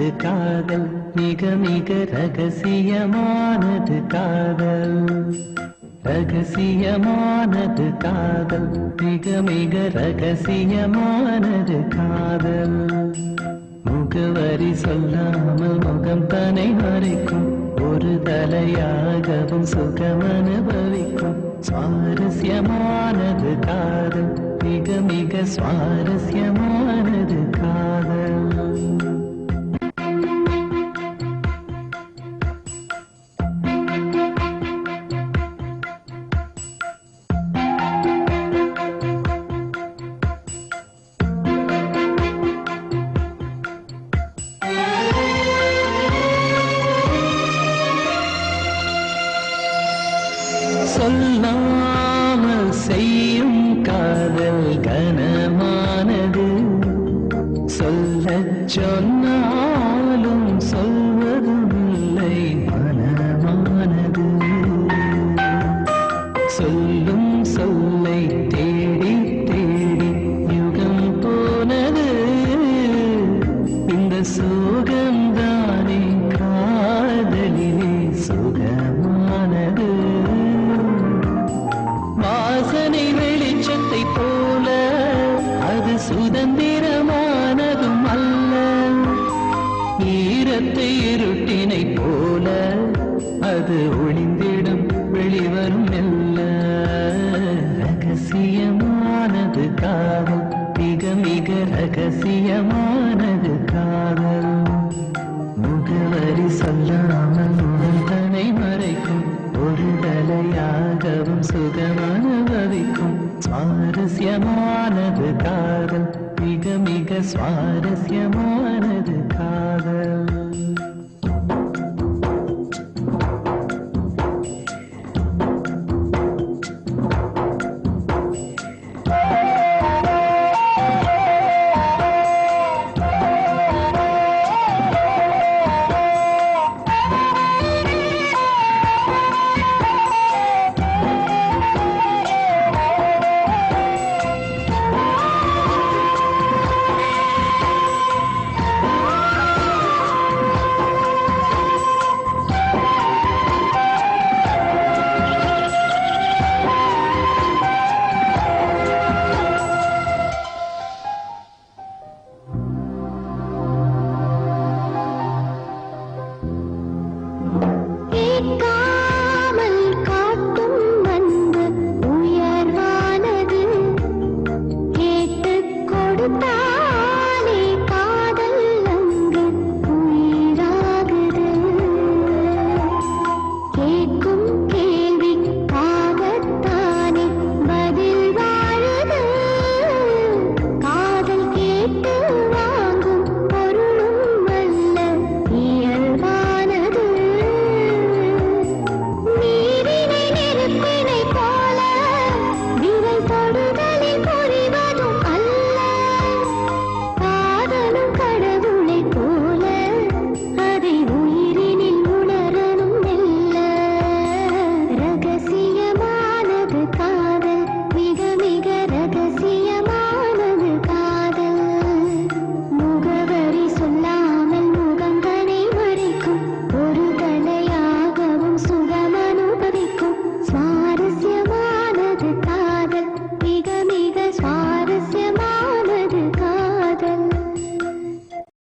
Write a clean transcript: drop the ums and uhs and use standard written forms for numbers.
ரகசியமானது காதல், மிக மிக ரகசியமானது காதல். ரகசியமானது காதல், மிக மிக ரகசியமானது காதல். முகவரி சொல்லாமல் முகம் தன்னை மறைக்கும், ஒரு தலையாகவும் சுகம் அனுபவிக்கும். சுவாரஸ்யமானது காதல், மிக மிக சுவாரஸ்யமானது காதல். சொல்லாமல் செய்யும் காதல் கனமானது, சொல்லச் சொன்னாலும் சொல்வதும் இல்லை மனமானது. சொல்லும் சொல்லை தேடி தேடி யுகம் போனது, இந்த சுகம்தானே காதலிலே சுகமானது. வாசனை வெளிச்சத்தை போல அது சுதந்திரமானதும் அல்ல, ஈரத்தை இருட்டினை போல அது ஒளிந்திடும் வெளிவரும் மெல்ல. ரகசியமானது காதல், மிக மிக ரகசியமானது காதல். முகவரி சொல்லாமல் உடல்தனை மறைக்கும், ஒரு தலையாகவும் சுகம் அனுபவிக்கும். சுவாரஸ்யமானது காதல், மிக மிக சுவாரஸ்யமானது காதல். एक